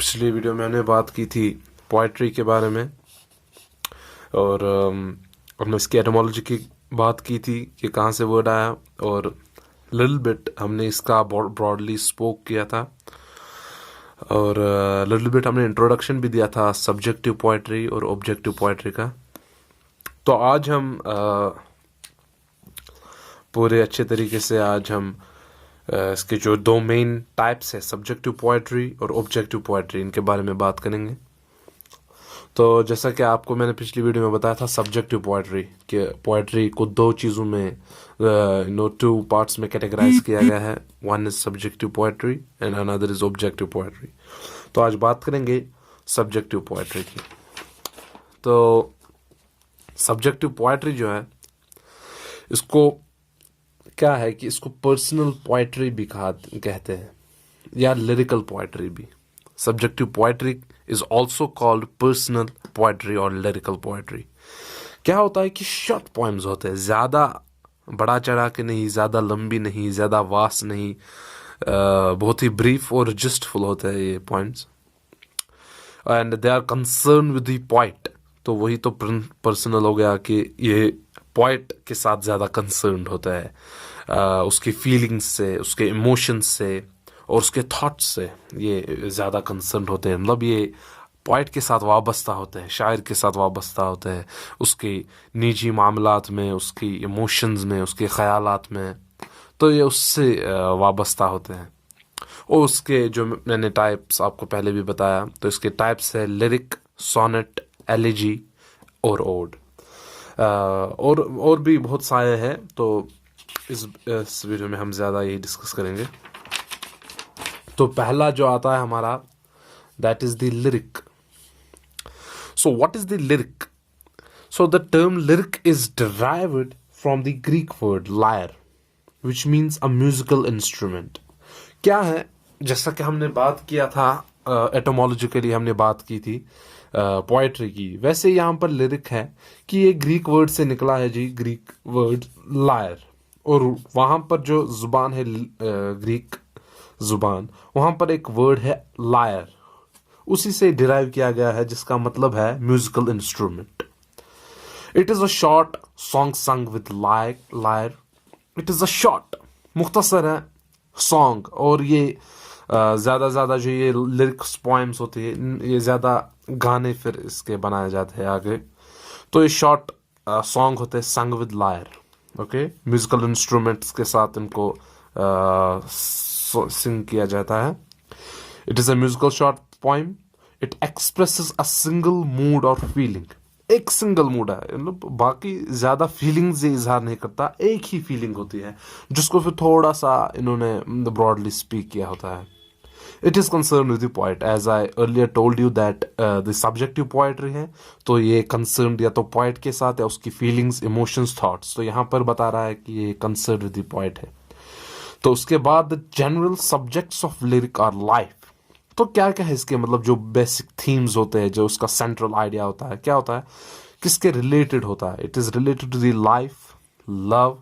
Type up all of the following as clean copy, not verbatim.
पिछली वीडियो में हमने बात की थी पोइट्री के बारे में और हमने इसकी एटमोलॉजी की बात की थी कि कहाँ से वर्ड आया और लिटिल बिट हमने इसका ब्रॉडली स्पोक किया था और लिटिल बिट हमने इंट्रोडक्शन भी दिया था सब्जेक्टिव पोइट्री और ऑब्जेक्टिव पोइट्री का। तो आज हम पूरे अच्छे तरीके से आज हम इसके जो दो मेन टाइप्स है सब्जेक्टिव पोइट्री और ऑब्जेक्टिव पोइट्री इनके बारे में बात करेंगे। तो जैसा कि आपको मैंने पिछली वीडियो में बताया था सब्जेक्टिव पोइट्री कि पोइट्री को दो चीज़ों में टू पार्ट्स में कैटेगराइज किया गया है। One is subjective poetry and another is objective poetry. तो आज बात करेंगे सब्जेक्टिव पोइट्री की। तो सब्जेक्टिव पोइट्री जो है इसको क्या है कि इसको पर्सनल पोइट्री भी कहते हैं या लिरिकल पोइट्री भी। Subjective poetry is also called personal poetry और लिरिकल पोइट्री। क्या होता है कि शॉर्ट पोएम्स होते हैं, ज़्यादा बड़ा चढ़ा के नहीं, ज़्यादा लंबी नहीं, ज़्यादा वास्ट नहीं, बहुत ही ब्रीफ और जस्टफुल होते हैं ये poems and they are concern with the poet. तो वही तो पर्सनल हो गया कि ये पोइट के साथ ज़्यादा कंसर्न होता है, उसकी फीलिंग्स से, उसके इमोशंस से और उसके थॉट्स से ये ज़्यादा कंसर्न होते हैं। मतलब ये पोइट के साथ वाबस्ता होते हैं, शायर के साथ वाबस्ता होते हैं, उसके निजी मामलात में, उसकी इमोशंस में, उसके ख़यालात में। तो ये उससे वाबस्ता होते हैं। और उसके जो मैंने टाइप्स आपको पहले भी बताया, तो इसके टाइप्स है लिरिक, सोनेट, एलिजी और ओड। और भी बहुत सारे हैं। तो इस वीडियो में हम ज़्यादा यही डिस्कस करेंगे। तो पहला जो आता है हमारा that is the lyric. So what is the lyric? So the term lyric is derived from the Greek word lyre which means a musical instrument. क्या है, जैसा कि हमने बात किया था एटोमोलॉजिकली हमने बात की थी पोएट्री की, वैसे यहाँ पर लिरिक है कि ये ग्रीक वर्ड से निकला है जी, ग्रीक वर्ड लायर। और वहाँ पर जो जुबान है ग्रीक जुबान, वहाँ पर एक वर्ड है लायर, उसी से डिराइव किया गया है जिसका मतलब है musical instrument. It is a short song sung with lyre. It is a short, मुख्तसर है सॉन्ग। और ये ज़्यादा जो ये लिरिक्स पोएम्स होती है ये ज़्यादा गाने फिर इसके बनाए जाते हैं आगे। तो ये शॉर्ट सॉन्ग होते हैं sung with lyre. Okay, musical instruments के साथ इनको सिंग किया जाता है। It is a musical short poem. It expresses a single mood और फीलिंग। एक सिंगल मूड है, मतलब बाकी ज़्यादा फीलिंग्स ये इजहार नहीं करता, एक ही फीलिंग होती है जिसको फिर थोड़ा सा इन्होंने ब्रॉडली स्पीक किया होता है। It is concern with the poet, as I earlier told you that the subjective poetry है। तो ये कंसर्न या तो पोइट के साथ या उसकी फीलिंग्स, इमोशंस, थॉट्स। तो यहाँ पर बता रहा है कि ये कंसर्न विद द पोइट है। तो उसके बाद the general subjects of lyric our life. तो क्या क्या है इसके मतलब जो बेसिक थीम्स होते हैं, जो उसका सेंट्रल आइडिया होता है, क्या होता है, किसके रिलेटेड होता है? It is related to the life, love,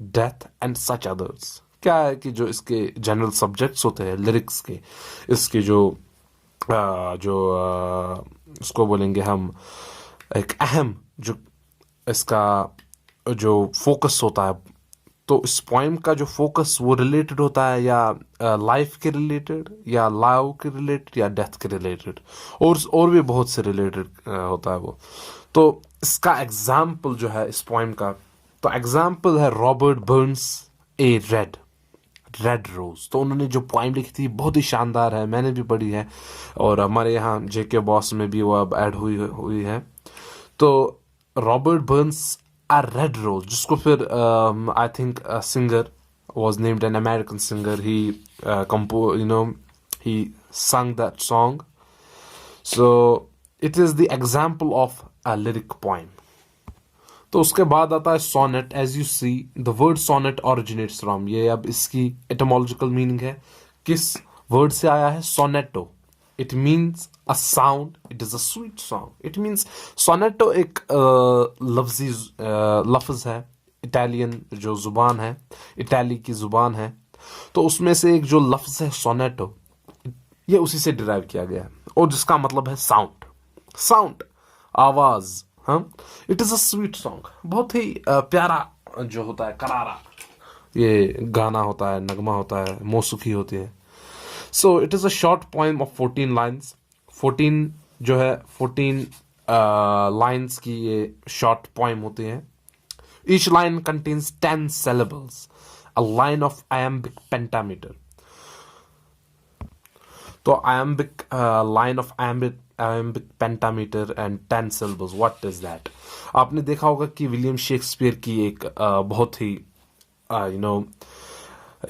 death and such others. क्या है कि जो इसके जनरल सब्जेक्ट्स होते हैं लिरिक्स के, इसके जो उसको बोलेंगे हम एक अहम जो इसका जो फोकस होता है, तो इस पोएम का जो फोकस वो रिलेटेड होता है या लाइफ के रिलेटेड, या लव के रिलेटेड, या डेथ के रिलेटेड, और भी बहुत से रिलेटेड होता है वो। तो इसका एग्जाम्पल जो है इस पोएम का, तो एग्जाम्पल है रॉबर्ट बर्न्स ए रेड रोज। तो उन्होंने जो पोएम लिखी थी बहुत ही शानदार है, मैंने भी पढ़ी है और हमारे यहाँ जेके बॉस में भी वो अब ऐड हुई है। तो रॉबर्ट बर्न्स अ रेड रोज, जिसको फिर I think singer was named an American singer. He sung that song. So it is the example of a lyric poem. तो उसके बाद आता है sonnet. As you see the word sonnet originates from, ये अब इसकी एटमोलॉजिकल मीनिंग है, किस वर्ड से आया है? Sonetto. It means a sound, it is a sweet song. It means sonetto एक लफ्ज है, इटालियन जो जुबान है, इटाली की जुबान है, तो उसमें से एक जो लफ्ज है सोनेटो, ये उसी से डिराइव किया गया है, और जिसका मतलब है साउंड, साउंड, आवाज। हाँ, it is a sweet song, बहुत ही प्यारा जो होता है, करारा ये गाना होता है, नगमा होता है, मौसीकी होती है। So it is a short poem of 14 lines. 14 जो है 14 लाइन्स की ये शॉर्ट पोएम होती है। Each line contains 10 syllables, a line of iambic pentameter। तो iambic line of iambic pentameter and 10 syllables, what is that? आपने देखा होगा कि विलियम शेक्सपियर की एक बहुत ही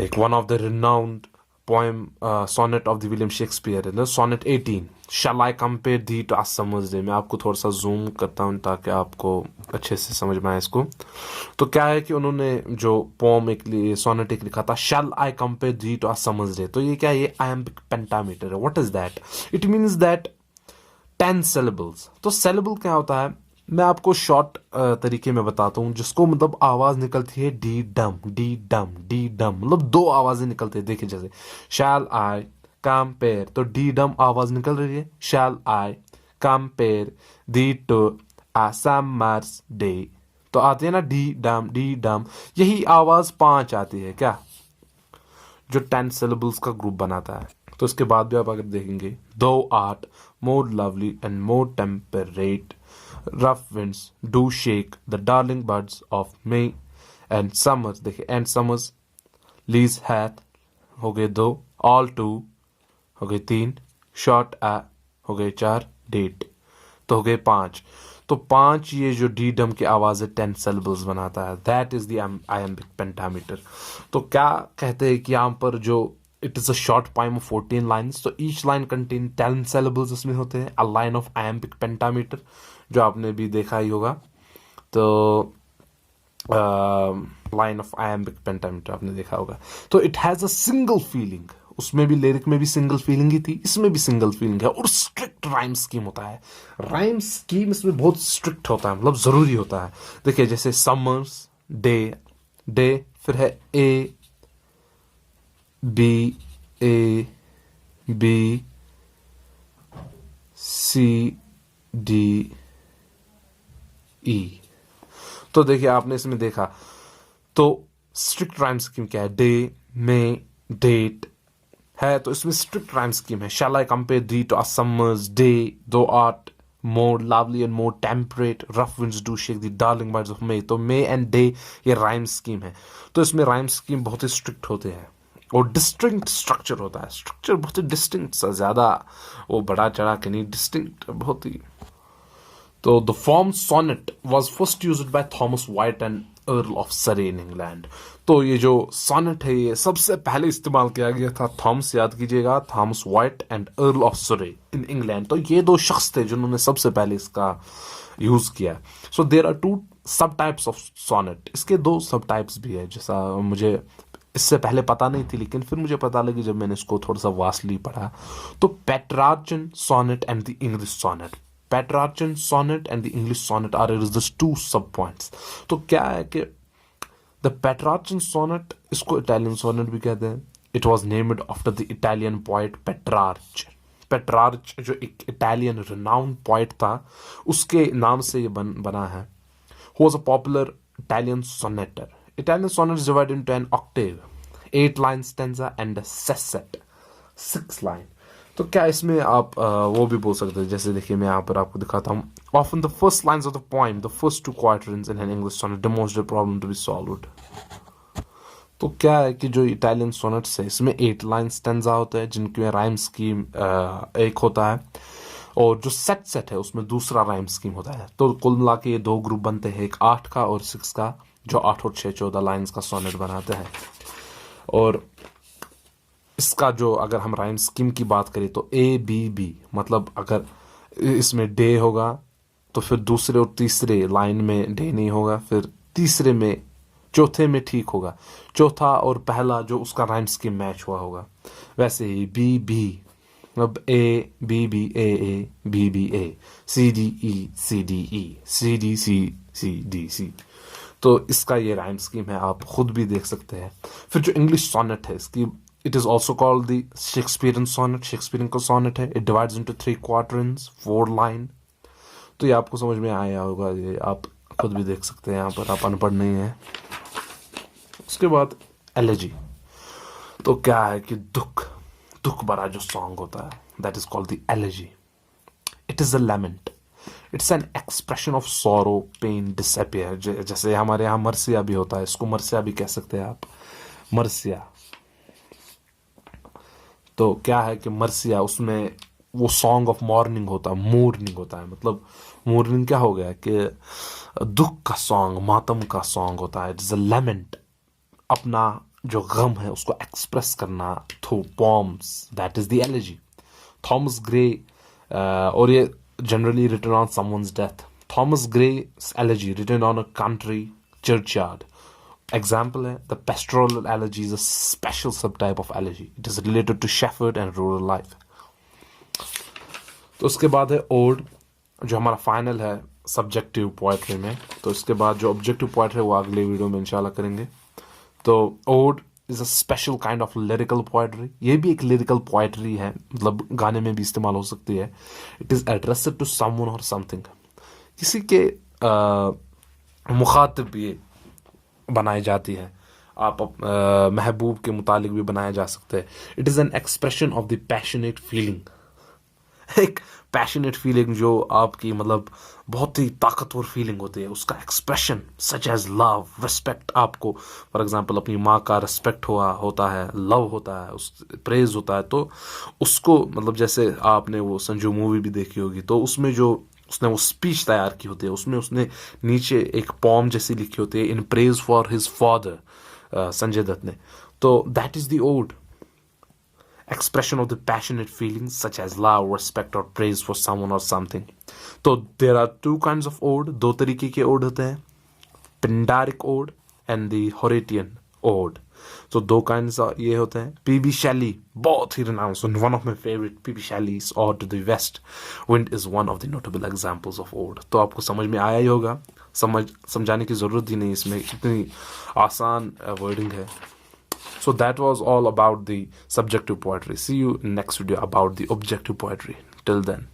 एक one of the renowned poem sonnet of the William Shakespeare है ना, sonnet 18, shall I compare thee to a summer's day. मैं आपको थोड़ा सा जूम करता हूँ ताकि आपको अच्छे से समझ में आए इसको। तो क्या है कि उन्होंने जो पोम एक सोनेट एक लिखा था, shall I compare thee to a summer's day. तो ये क्या है, ये iambic pentameter है। What is that? It means that 10 syllables। तो syllable क्या होता है, मैं आपको शॉर्ट तरीके में बताता हूँ, जिसको मतलब आवाज निकलती है डी डम डी डम डी डम, मतलब 2 आवाजें निकलती है। देखिए जैसे शैल आई कंपेयर, तो डी डम आवाज निकल रही है, shall I compare thee to a summer's day. तो आती है ना डी डम, यही आवाज 5 आती है क्या, जो 10 syllables का ग्रुप बनाता है। तो इसके बाद भी आप अगर देखेंगे, दो art more lovely and more temperate, rough winds do shake the darling buds of May and summers। देखिए एंड summers, leaves hath हो गए 2, all two हो गए 3, short a हो गए 4, date तो हो गए 5। तो 5 ये जो डी डम की आवाज है 10 syllables बनाता है। That is the iambic pentameter। तो क्या कहते हैं कि यहाँ पर जो it is a short poem of 14 lines, तो ईच लाइन कंटेन 10 syllables इसमें होते हैं, a line of iambic pentameter, जो आपने भी देखा ही होगा। तो लाइन ऑफ iambic pentameter आपने देखा होगा। तो it has a single feeling, उसमें भी लिरिक में भी सिंगल फीलिंग ही थी, इसमें भी सिंगल फीलिंग है, और स्ट्रिक्ट राइम स्कीम होता है। राइम स्कीम इसमें बहुत स्ट्रिक्ट होता है, मतलब जरूरी होता है। देखिए जैसे समर्स डे, डे फिर है ए बी सी डी ई। तो देखिए आपने इसमें देखा, तो स्ट्रिक्ट राइम स्कीम क्या है, डे में डेट है, तो इसमें स्ट्रिक्ट राइम स्कीम है। Shall I compare thee to a summer's day, thou art more lovely and more temperate, rough winds do shake the darling buds of May. तो May and day ये rhyme scheme है। तो इसमें rhyme scheme बहुत ही strict होते हैं, और distinct structure होता है। स्ट्रक्चर बहुत ही डिस्टिंक्ट सा, ज्यादा वो बड़ा चढ़ा के नहीं, डिस्टिंक्ट बहुत ही। तो the form sonnet was first used by Thomas Wyatt and Earl of Surrey in England. तो ये जो सोनेट है ये सबसे पहले इस्तेमाल किया गया था, थॉमस याद कीजिएगा, Thomas Wyatt and Earl of Surrey in England. तो ये 2 शख्स थे जिन्होंने सबसे पहले इसका यूज किया। सो देयर आर 2 सब टाइप्स ऑफ सोनेट। इसके 2 सब टाइप्स भी है, जैसा मुझे इससे पहले पता नहीं थी, लेकिन फिर मुझे पता लगी जब मैंने इसको थोड़ा सा वास्टली पढ़ा। तो Petrarchan sonnet and the English sonnet, Petrarchan sonnet and the English sonnet are this 2 sub points. तो क्या है कि द पेट्रार्चन सोनेट, इसको इटालियन सोनेट भी कहते हैं। It was named after the Italian poet Petrarch. Petrarch जो एक इटालियन रिनाउंड पोइट था, उसके नाम से ये बना है। Who was a popular Italian sonneteer. Italian sonnet is divided into an octave, 8 lines stanza and a sestet, 6 line। तो क्या इसमें आप वो भी बोल सकते हैं, जैसे देखिए मैं यहाँ पर आपको दिखाता हूँ। Often the first lines of the poem, the first 2 quatrains in an English sonnet demonstrate a problem to be solved। तो क्या है कि जो इटालियन सोनेट्स है इसमें 8 लाइन स्टेंजा होता है, जिनकी राइम स्कीम एक होता है, और जो सेट है उसमें दूसरा राइम स्कीम होता है। तो कुल मिला के ये 2 ग्रुप बनते हैं, एक 8 का और 6 का, जो 8 और 6 14 लाइन्स का सोनेट बनाते हैं। और इसका जो अगर हम राइम स्कीम की बात करें तो ए बी बी, मतलब अगर इसमें डे होगा तो फिर दूसरे और तीसरे लाइन में डे नहीं होगा, फिर तीसरे में चौथे में ठीक होगा, चौथा और पहला जो उसका राइम स्कीम मैच हुआ होगा। वैसे ही बी बी, मतलब A B B A B B A, C D E C D E, C D C D C. तो इसका ये राइम स्कीम है, आप खुद भी देख सकते हैं। फिर जो इंग्लिश सोनेट है, इसकी it is also called the Shakespearean sonnet, Shakespearean का सोनेट है. It divides into 3 quatrains, 4 line. तो ये आपको समझ में आया होगा, ये आप खुद भी देख सकते हैं यहाँ पर, आप अनपढ़ नहीं है. उसके बाद एलेजी. तो क्या है कि दुख भरा जो सॉन्ग होता है, that is called the elegy. It is a lament. It's an expression of sorrow, pain, disappear. जैसे हमारे यहाँ मरसिया भी होता है, इसको मरसिया भी कह सकते हैं आप, मरसिया. तो क्या है कि मरसिया, उसमें वो सॉन्ग ऑफ मॉर्निंग होता है, मोर्निंग होता है. मतलब मोर्निंग क्या हो गया कि दुख का सॉन्ग, मातम का सॉन्ग होता है. It is a lament. अपना जो गम है उसको एक्सप्रेस करना through poems, that is the elegy. Thomas Gray, और ये generally written on someone's death. Thomas Gray's elegy written on a country churchyard. Example है the pastoral elegy is a special subtype of elegy. It is related to shepherd and rural life. तो उसके बाद है odd, जो हमारा final है subjective poetry में. तो इसके बाद जो ऑब्जेक्टिव पोएट्री है वो अगले वीडियो में इंशाल्लाह करेंगे. तो ode is a special kind of lyrical poetry. ये भी एक लिरिकल पोएट्री है, मतलब गाने में भी इस्तेमाल हो सकती है. It is addressed to someone और समथिंग. किसी के मुखातिब ये बनाई जाती है. आप महबूब के मुतालिक भी बनाया जा सकते हैं. It is an expression of the passionate feeling. एक पैशनेट फीलिंग जो आपकी मतलब बहुत ही ताकतवर फीलिंग होती है, उसका expression, such as love, respect. आपको फॉर एग्जांपल अपनी माँ का रिस्पेक्ट होता है, लव होता है, उस प्रेज होता है. तो उसको मतलब जैसे आपने वो संजू मूवी भी देखी होगी, तो उसमें जो उसने वो स्पीच तैयार की होती है, उसमें उसने नीचे एक पॉम जैसी लिखी होती है, in praise for his father, Sanjay Dutt ने. तो that is the ode. Expression of the passionate feelings such as love, respect or praise for someone or something. तो there are 2 kinds of ode. 2 तरीके के ode होते हैं, Pindaric ode and the Horatian ode. So 2 kinds ये होते हैं. P.B. Shelley, बहुत ही renowned, so one of my favorite, P.B. Shelley's Ode to the West Wind is one of the notable examples of ode. तो आपको समझ में आया ही होगा, समझाने की जरूरत ही नहीं, इसमें इतनी आसान वर्डिंग है. So that was all about the subjective poetry. See you in next video about the objective poetry. Till then.